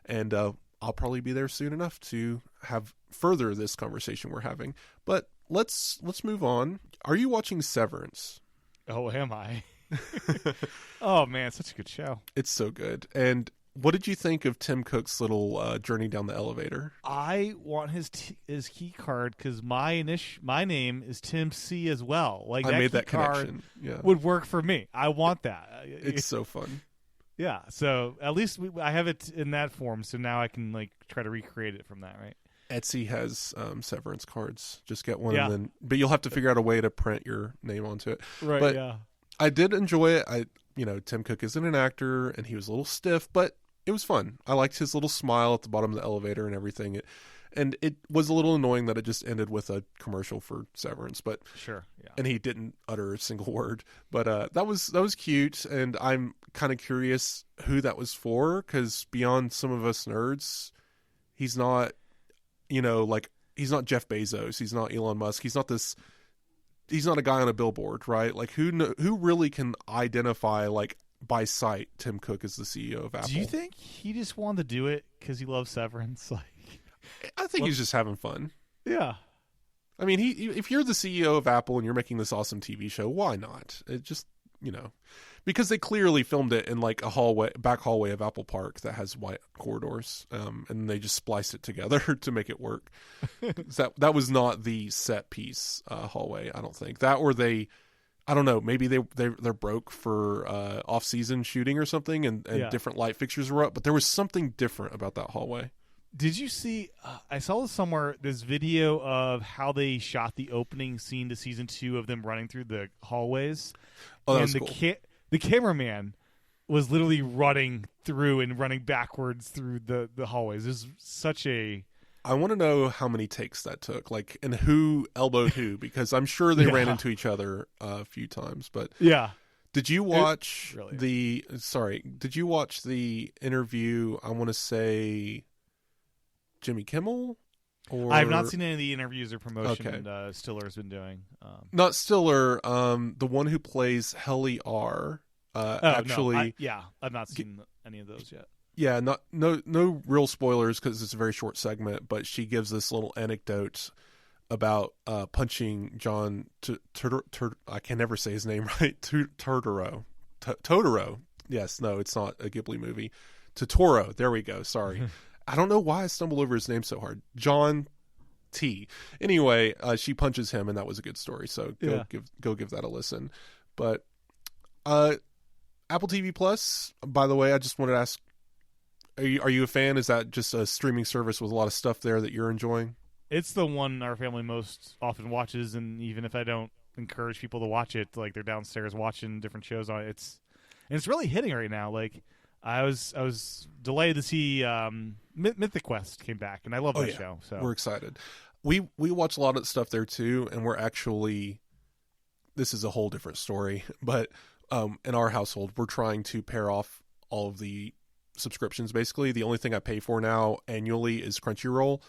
And I'll probably be there soon enough to have further this conversation we're having. But let's move on. Are you watching Severance? Oh, am I? Oh, man, such a good show. It's so good. And what did you think of Tim Cook's little journey down the elevator? I want his key card because my name is Tim C as well. Like I made that connection. Yeah, would work for me. I want that. It's so fun. Yeah. So at least I have it in that form. So now I can try to recreate it from that. Right. Etsy has Severance cards. Just get one, and but you'll have to figure out a way to print your name onto it. Right. But yeah. I did enjoy it. Tim Cook isn't an actor, and he was a little stiff, but it was fun. I liked his little smile at the bottom of the elevator and everything. And it was a little annoying that it just ended with a commercial for Severance, but sure, yeah. And he didn't utter a single word. But that was cute, and I'm kind of curious who that was for, because beyond some of us nerds, he's not, he's not Jeff Bezos, he's not Elon Musk, he's not a guy on a billboard, right? Like who really can identify by sight Tim Cook is the CEO of Apple? Do you think he just wanted to do it because he loves Severance? I think he's just having fun. Yeah. I mean, if you're the CEO of Apple and you're making this awesome TV show, why not? It just, because they clearly filmed it in a back hallway of Apple Park that has white corridors, and they just spliced it together to make it work. That was not the set piece hallway, I don't think. That, or I don't know, maybe they're broke for off-season shooting or something, and different light fixtures were up, but there was something different about that hallway. Did you see, I saw somewhere, this video of how they shot the opening scene to season 2 of them running through the hallways. Oh, that and was cool. The cameraman was literally running through and running backwards through the hallways. This is such a... I want to know how many takes that took, and who elbowed who, because I'm sure they ran into each other a few times. But yeah, did you watch Did you watch the interview? I want to say Jimmy Kimmel. I have not seen any of the interviews or promotion Stiller's been doing. Not Stiller. The one who plays Helly R. Actually, I've not seen any of those yet. Yeah, no real spoilers because it's a very short segment, but she gives this little anecdote about punching John I can never say his name right. Totoro. Yes, no, it's not a Ghibli movie. Totoro. There we go. Sorry. I don't know why I stumbled over his name so hard. John T. Anyway, she punches him, and that was a good story. So go give that a listen. But Apple TV Plus, by the way, I just wanted to ask, are you a fan? Is that just a streaming service with a lot of stuff there that you're enjoying? It's the one our family most often watches, and even if I don't encourage people to watch it, they're downstairs watching different shows on it. It's really hitting right now. I was delighted to see Mythic Quest came back, and I love that show. So we're excited. We watch a lot of stuff there too, and we're actually, this is a whole different story, but in our household, we're trying to pair off all of the subscriptions. Basically, the only thing I pay for now annually is Crunchyroll,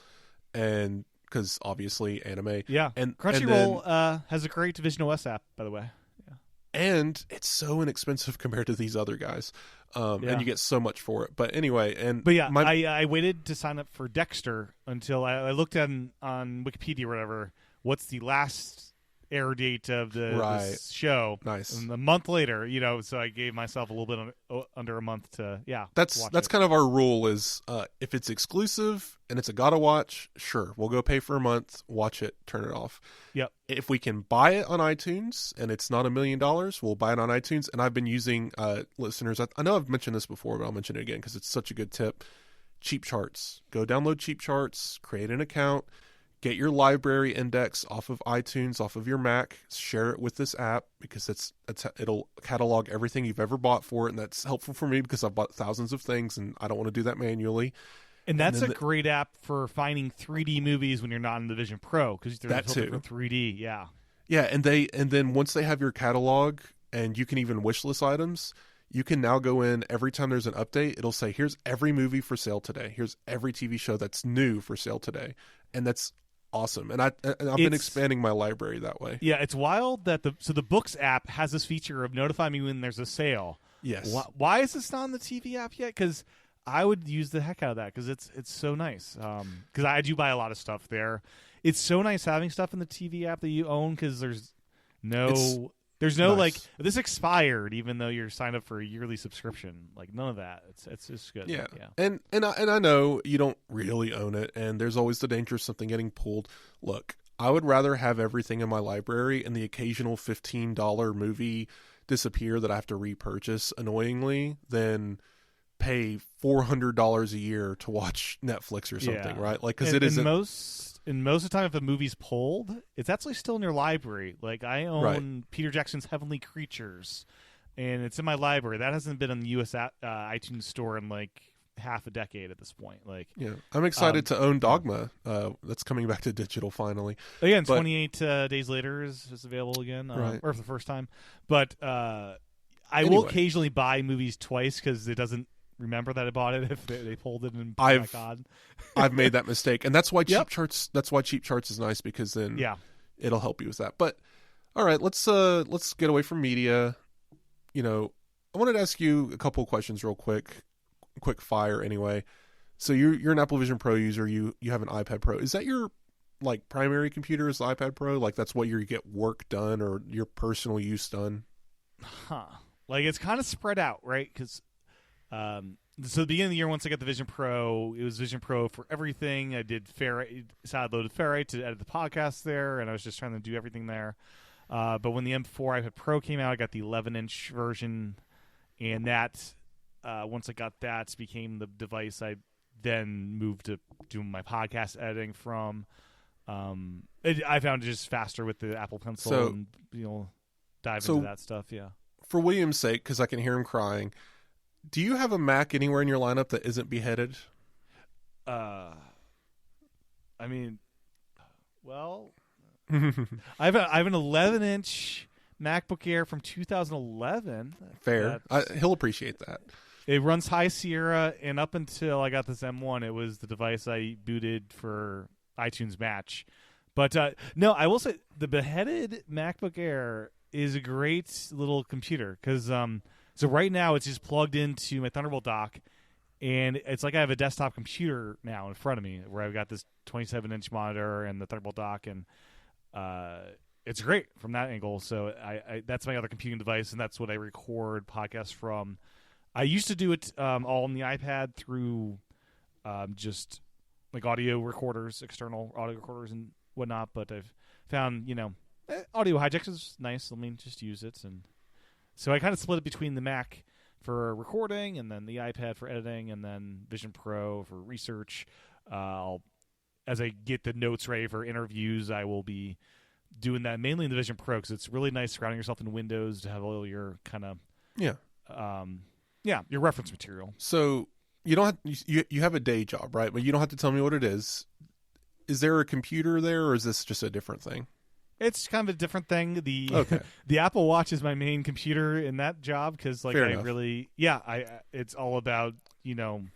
and because obviously anime. Yeah, and Crunchyroll has a great Division OS app, by the way. Yeah. and it's so inexpensive compared to these other guys. And you get so much for it. But anyway, I waited to sign up for Dexter until I looked at on Wikipedia or whatever. What's the last air date of this show? Nice. And a month later, so I gave myself a little bit under a month to That's kind of our rule is if it's exclusive and it's a gotta watch, sure, we'll go pay for a month, watch it, turn it off. Yep. If we can buy it on iTunes and it's not $1 million, we'll buy it on iTunes. And I've been using listeners. I know I've mentioned this before, but I'll mention it again because it's such a good tip. Cheap Charts. Go download Cheap Charts, create an account. Get your library index off of iTunes, off of your Mac. Share it with this app because it'll catalog everything you've ever bought for it, and that's helpful for me because I've bought thousands of things and I don't want to do that manually. And that's a great app for finding 3D movies when you're not in the Vision Pro because they're filtered for 3D. Yeah, yeah, and then once they have your catalog and you can even wish list items. You can now go in every time there's an update. It'll say, "Here's every movie for sale today. Here's every TV show that's new for sale today," and that's awesome. And I've been expanding my library that way. Yeah, it's wild that the Books app has this feature of notify me when there's a sale. Yes. Why is this not on the TV app yet? Because I would use the heck out of that because it's so nice. Because I do buy a lot of stuff there. It's so nice having stuff in the TV app that you own because there's no like this expired even though you're signed up for a yearly subscription. Like none of that. It's just good. Yeah. And I know you don't really own it, and there's always the danger of something getting pulled. Look, I would rather have everything in my library and the occasional $15 movie disappear that I have to repurchase annoyingly than pay $400 a year to watch Netflix or something, right? Like because it isn't most of the time, if a movie's pulled, it's actually still in your library. Like, I own Peter Jackson's Heavenly Creatures, and it's in my library. That hasn't been on the U.S. iTunes store in, like, half a decade at this point. Like, yeah, I'm excited to own Dogma. That's coming back to digital finally. Again, 28 days later is available again, or for the first time. But I will occasionally buy movies twice because it doesn't remember that I bought it if they pulled it and my God. I've made that mistake, and that's why Cheap Charts. That's why Cheap Charts is nice because then it'll help you with that. But all right, let's get away from media. I wanted to ask you a couple of questions real quick fire anyway. So you're an Apple Vision Pro user. You have an iPad Pro. Is that your like primary computer? Is the iPad Pro like that's what you get work done or your personal use done? Like it's kind of spread out, right? Because so the beginning of the year, once I got the Vision Pro, it was Vision Pro for everything. I did side-loaded Ferrite to edit the podcast there, and I was just trying to do everything there. But when the M4 iPad Pro came out, I got the 11-inch version, and that once I got that, became the device I then moved to doing my podcast editing from. I found it just faster with the Apple Pencil and dive into that stuff. Yeah. For William's sake, because I can hear him crying. Do you have a Mac anywhere in your lineup that isn't beheaded? I have an 11-inch MacBook Air from 2011. Fair. He'll appreciate that. It runs High Sierra, and up until I got this M1, it was the device I booted for iTunes Match. But no, I will say the beheaded MacBook Air is a great little computer because so right now it's just plugged into my Thunderbolt dock, and it's like I have a desktop computer now in front of me where I've got this 27-inch monitor and the Thunderbolt dock, and it's great from that angle. So I that's my other computing device, and that's what I record podcasts from. I used to do it all on the iPad through just like audio recorders, external audio recorders and whatnot, but I've found, Audio Hijacks is nice. Let me just use it, and so I kind of split it between the Mac for recording and then the iPad for editing and then Vision Pro for research. As I get the notes ready for interviews, I will be doing that mainly in the Vision Pro because it's really nice surrounding yourself in Windows to have all your kind of your reference material. So you don't have you have a day job, right? But you don't have to tell me what it is. Is there a computer there, or is this just a different thing? It's kind of a different thing. The Apple Watch is my main computer in that job because, like, it's all about being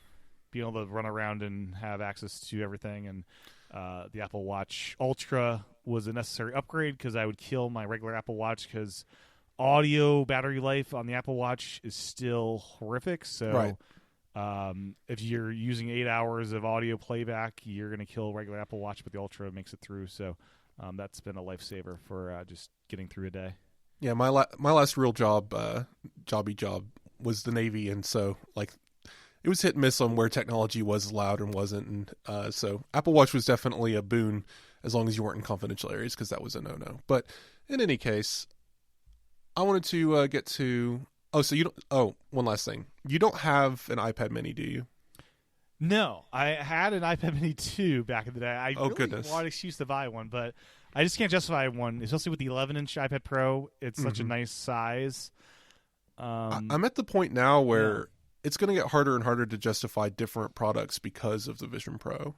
able to run around and have access to everything. And the Apple Watch Ultra was a necessary upgrade because I would kill my regular Apple Watch because audio battery life on the Apple Watch is still horrific. So Right. if you're using 8 hours of audio playback, you're going to kill a regular Apple Watch, but the Ultra makes it through. So that's been a lifesaver for just getting through a day. Yeah, my last real job was the Navy, and so like it was hit and miss on where technology was allowed and wasn't, and so Apple Watch was definitely a boon as long as you weren't in confidential areas, because that was a no-no. But in any case, I wanted to get to one last thing. You don't have an iPad Mini, do you? No, I had an iPad Mini 2 back in the day. I really goodness. wanted an excuse to buy one, but I just can't justify one, especially with the 11-inch iPad Pro. It's such a nice size. I'm at the point now where it's going to get harder and harder to justify different products because of the Vision Pro.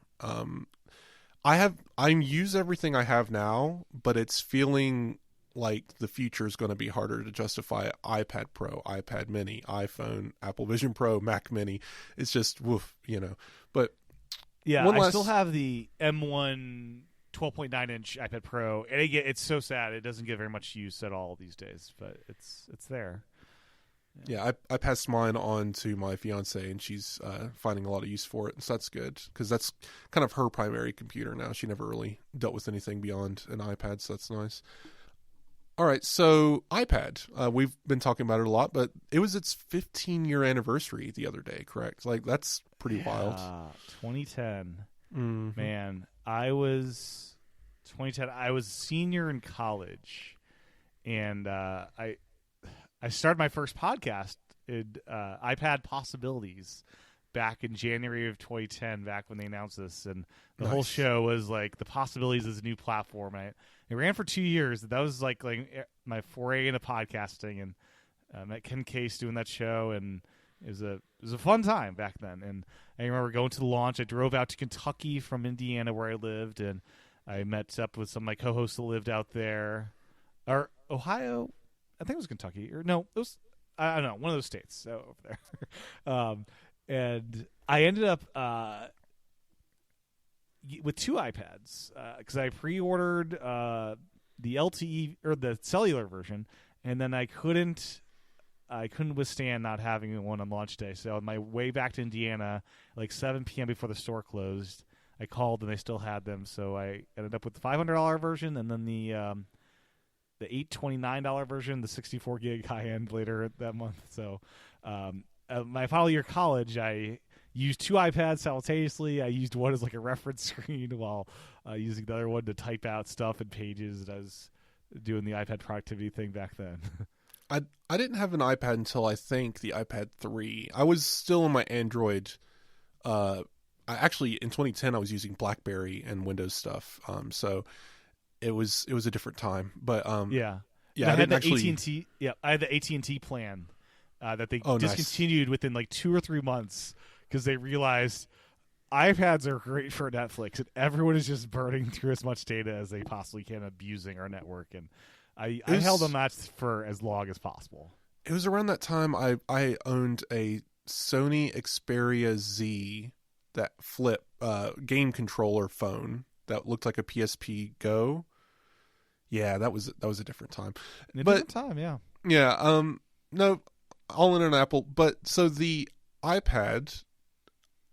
I use everything I have now, but it's feeling like the future is going to be harder to justify. iPad Pro, iPad Mini, iPhone, Apple Vision Pro, Mac Mini. It's just woof, But yeah, I still have the M1 12.9-inch iPad Pro, and it's so sad it doesn't get very much use at all these days, but it's there. Yeah, I passed mine on to my fiance, and she's finding a lot of use for it, so that's good, because that's kind of her primary computer now. She never really dealt with anything beyond an iPad, so that's nice. All right, so iPad. We've been talking about it a lot, but it was its 15-year anniversary the other day, correct? Like, that's pretty wild. 2010. Mm-hmm. Man, I was 2010. I was a senior in college, and I started my first podcast in iPad Possibilities back in January of 2010, back when they announced this, and the whole show was like the Possibilities is a new platform. It ran for 2 years. That was like my foray into podcasting, and met Ken Case doing that show, and it was a fun time back then. And I remember going to the launch. I drove out to Kentucky from Indiana, where I lived, and I met up with some of my co-hosts that lived out there, or Ohio. I think it was Kentucky, or no, it was, I don't know, one of those states over there. And I ended up with 2 iPads because I pre-ordered the LTE or the cellular version, and then I couldn't withstand not having one on launch day. So on my way back to Indiana, like 7 p.m. before the store closed, I called and they still had them. So I ended up with the $500 version, and then the $829 version, the 64 gig high end later that month. So my final year of college, I used 2 iPads simultaneously. I used one as like a reference screen while using the other one to type out stuff and pages. And I was doing the iPad productivity thing back then. I didn't have an iPad until I think the iPad 3. I was still on my Android. I actually in 2010 I was using BlackBerry and Windows stuff. So it was a different time. But yeah, I had didn't the actually. AT&T. Yeah, I had the AT&T plan that they nice. discontinued within like 2 or 3 months because they realized iPads are great for Netflix, and everyone is just burning through as much data as they possibly can, abusing our network. And I held on that for as long as possible. It was around that time I owned a Sony Xperia Z, that flip game controller phone that looked like a PSP Go. Yeah, that was a different time. Different time, yeah. Yeah, no, all in an Apple. But so the iPad,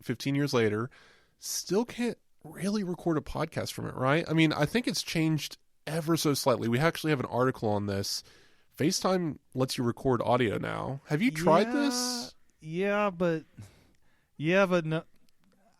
15 years later, still can't really record a podcast from it, right? I mean, I think it's changed ever so slightly. We actually have an article on this. FaceTime lets you record audio now. Have you tried this? Yeah, but no.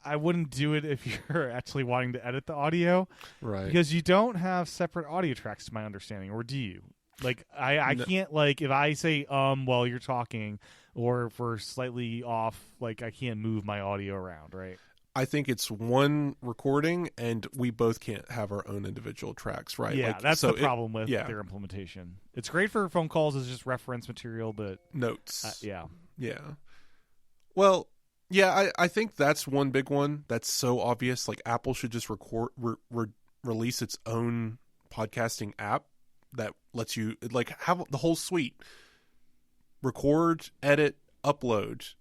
I wouldn't do it if you're actually wanting to edit the audio. Right. Because you don't have separate audio tracks, to my understanding, or do you? Like, I can't, like, if I say while you're talking, or if we're slightly off, like, I can't move my audio around, right? I think it's one recording, and we both can't have our own individual tracks, right? Yeah, like, that's the problem with yeah. their implementation. It's great for phone calls as just reference material, but... Notes. Yeah. Yeah. Well... Yeah, I think that's one big one that's so obvious. Like, Apple should just release its own podcasting app that lets you, like, have the whole suite. Record, edit, upload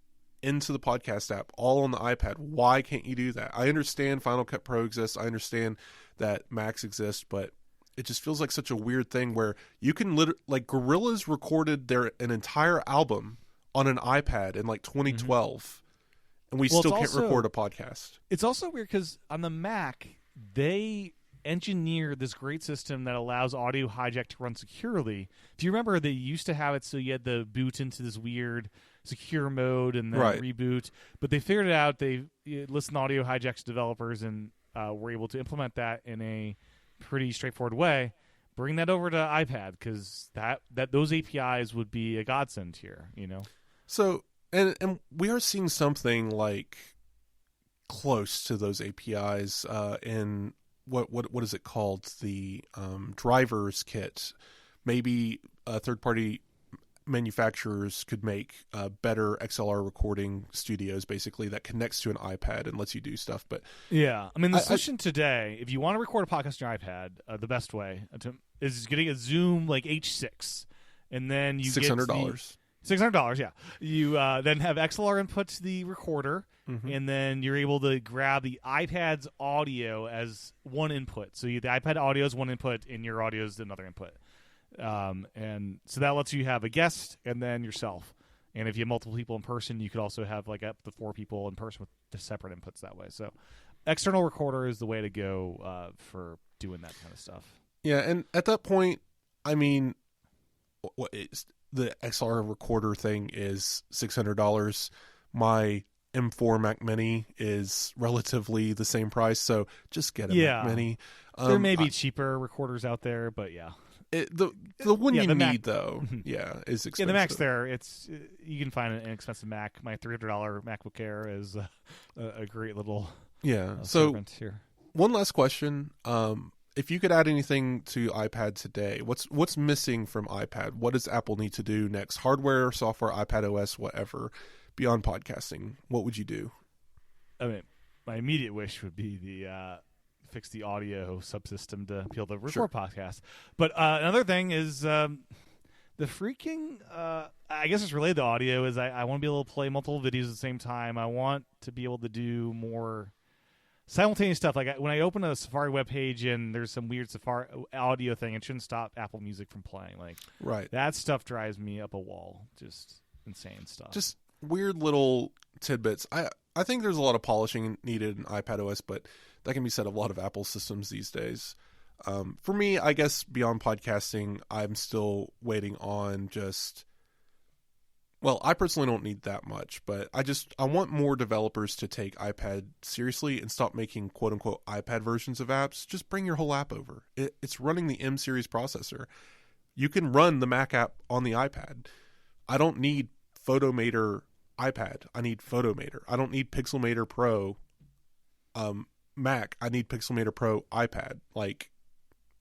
into the podcast app, all on the iPad. Why can't you do that? I understand Final Cut Pro exists. I understand that Macs exist, but it just feels like such a weird thing where you can like Gorillaz recorded an entire album on an iPad in like 2012, and we still can't record a podcast. It's also weird because on the Mac they engineered this great system that allows audio hijack to run securely. If you remember, they used to have it so you had to boot into this weird secure mode and then reboot, but they figured it out. They listened to audio hijack's developers and were able to implement that in a pretty straightforward way. Bring that over to iPad, because that those APIs would be a godsend here, you know. So and we are seeing something like close to those APIs in what is it called, the drivers kit. Maybe third party manufacturers could make better XLR recording studios, basically, that connects to an iPad and lets you do stuff. But yeah, I mean, the solution today, if you want to record a podcast on your iPad, the best way is getting a Zoom like H6, and then you $600. $600, yeah. You then have XLR input to the recorder, and then you're able to grab the iPad's audio as one input. So the iPad audio is one input, and your audio is another input. And so that lets you have a guest and then yourself. And if you have multiple people in person, you could also have like up to 4 people in person with the separate inputs that way. So external recorder is the way to go for doing that kind of stuff. Yeah, and at that point, I mean, what is the XLR recorder thing is $600. My M4 Mac Mini is relatively the same price, so just get a Mac Mini. There may be cheaper recorders out there, but yeah. The one you need, though, is expensive. Yeah, the Mac's there. You can find an inexpensive Mac. My $300 MacBook Air is a great little so here. One last question. If you could add anything to iPad today, what's missing from iPad? What does Apple need to do next? Hardware, software, iPad OS, whatever, beyond podcasting, what would you do? I mean, my immediate wish would be the fix the audio subsystem to be able to record podcasts. But another thing is the freaking, I guess it's related to audio, is I want to be able to play multiple videos at the same time. I want to be able to do more simultaneous stuff. Like when I open a Safari web page and there's some weird Safari audio thing, it shouldn't stop Apple Music from playing. Like that stuff drives me up a wall. Just insane stuff. Just weird little tidbits. I think there's a lot of polishing needed in iPadOS, but that can be said of a lot of Apple systems these days. For me, I guess beyond podcasting, I'm still waiting on I personally don't need that much, but I want more developers to take iPad seriously and stop making quote unquote iPad versions of apps. Just bring your whole app over. It's running the M series processor. You can run the Mac app on the iPad. I don't need Photomator iPad. I need Photomator. I don't need Pixelmator Pro Mac. I need Pixelmator Pro iPad.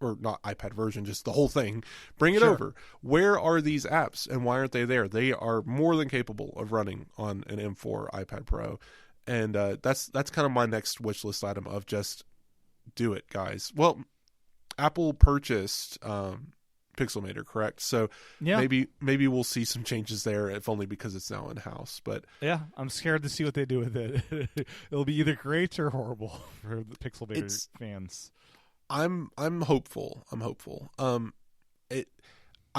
Or not iPad version, just the whole thing. Bring it over. Where are these apps and why aren't they there? They are more than capable of running on an M4 iPad Pro. And that's kind of my next wish list item of just do it, guys. Well, Apple purchased Pixelmator, correct? So maybe we'll see some changes there, if only because it's now in-house. But yeah, I'm scared to see what they do with it. It'll be either great or horrible for the Pixelmator fans. I'm hopeful. I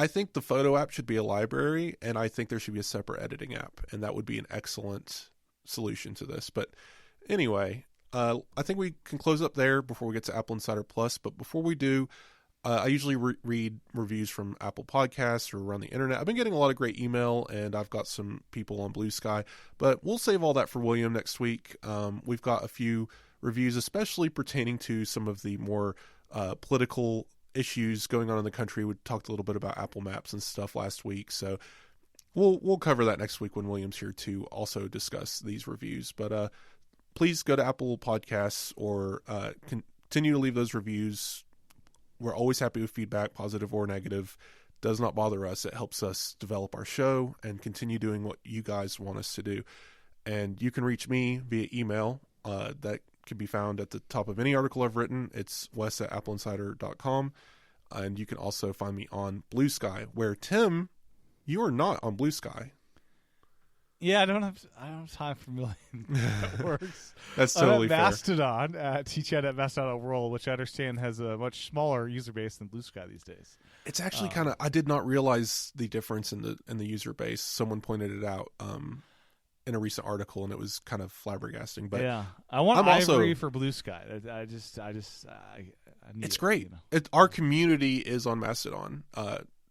think the photo app should be a library, and I think there should be a separate editing app, and that would be an excellent solution to this. But anyway, I think we can close up there before we get to Apple Insider Plus. But before we do, I usually read reviews from Apple Podcasts or around the internet. I've been getting a lot of great email, and I've got some people on Blue Sky, but we'll save all that for William next week. We've got a few reviews, especially pertaining to some of the more political issues going on in the country. We talked a little bit about Apple Maps and stuff last week, so we'll cover that next week when William's here to also discuss these reviews. But please go to Apple Podcasts or continue to leave those reviews. We're always happy with feedback, positive or negative. Does not bother us. It helps us develop our show and continue doing what you guys want us to do. And you can reach me via email. That can be found at the top of any article I've written. It's wes@appleinsider.com. And you can also find me on Blue Sky, where, Tim, you are not on Blue Sky. Yeah, I don't have time for million networks. That's totally fair. Mastodon, T-Chat at Mastodon.world, which I understand has a much smaller user base than Blue Sky these days. It's actually kind of, I did not realize the difference in the user base. Someone pointed it out in a recent article, and it was kind of flabbergasting. But yeah, I want Ivory for Blue Sky. I need it's it, great. You know? Our community is on Mastodon,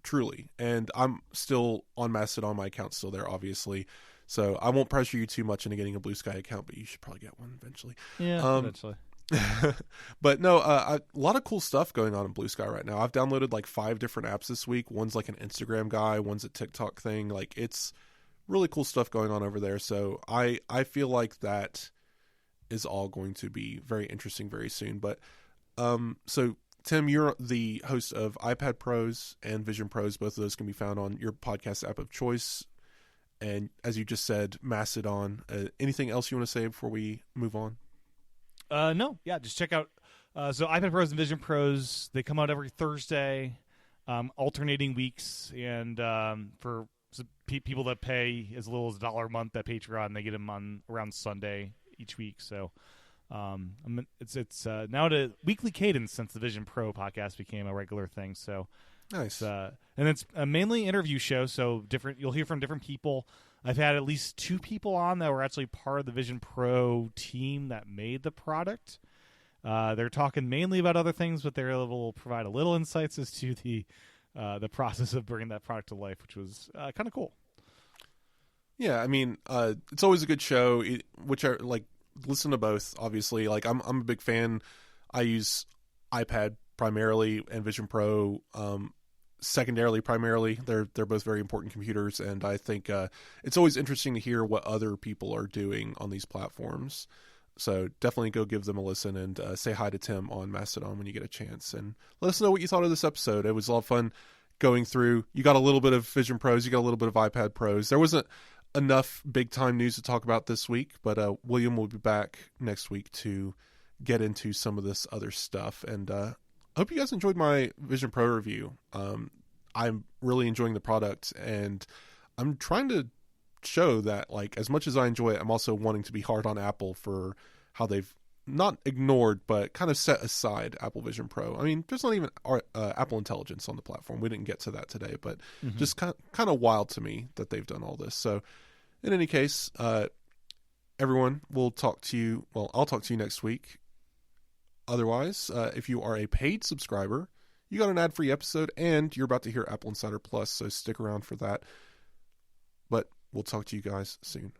truly, and I'm still on Mastodon. My account's still there, obviously. So I won't pressure you too much into getting a Blue Sky account, but you should probably get one eventually. Yeah, eventually. But no, a lot of cool stuff going on in Blue Sky right now. I've downloaded like 5 different apps this week. One's like an Instagram guy, one's a TikTok thing. Like, it's really cool stuff going on over there. So I feel like that is all going to be very interesting very soon. But so Tim, you're the host of iPad Pros and Vision Pros. Both of those can be found on your podcast app of choice. And as you just said, Mastodon. Anything else you want to say before we move on? No. Yeah, just check out. So iPad Pros and Vision Pros, they come out every Thursday, alternating weeks. And for people that pay as little as $1 a month at Patreon, they get them on around Sunday each week. So it's now at a weekly cadence since the Vision Pro podcast became a regular thing. So nice. And it's a mainly interview show, so you'll hear from different people. I've had at least 2 people on that were actually part of the Vision Pro team that made the product. They're talking mainly about other things, but they will provide a little insights as to the process of bringing that product to life, which was kind of cool. Yeah, I mean, it's always a good show. Listen to both. Obviously, like I'm a big fan. I use iPad primarily and Vision Pro secondarily primarily. They're both very important computers, and I think it's always interesting to hear what other people are doing on these platforms. So definitely go give them a listen, and say hi to Tim on Mastodon when you get a chance, and let us know what you thought of this episode. It was a lot of fun going through. You got a little bit of Vision Pros, you got a little bit of iPad Pros. There wasn't enough big time news to talk about this week, but William will be back next week to get into some of this other stuff. And I hope you guys enjoyed my Vision Pro review. I'm really enjoying the product, and I'm trying to show that, like, as much as I enjoy it, I'm also wanting to be hard on Apple for how they've not ignored, but kind of set aside Apple Vision Pro. I mean, there's not even Apple Intelligence on the platform. We didn't get to that today, but just kind of wild to me that they've done all this. So in any case, everyone, we'll talk to you. Well, I'll talk to you next week. Otherwise, if you are a paid subscriber, you got an ad-free episode, and you're about to hear Apple Insider Plus, so stick around for that. But we'll talk to you guys soon.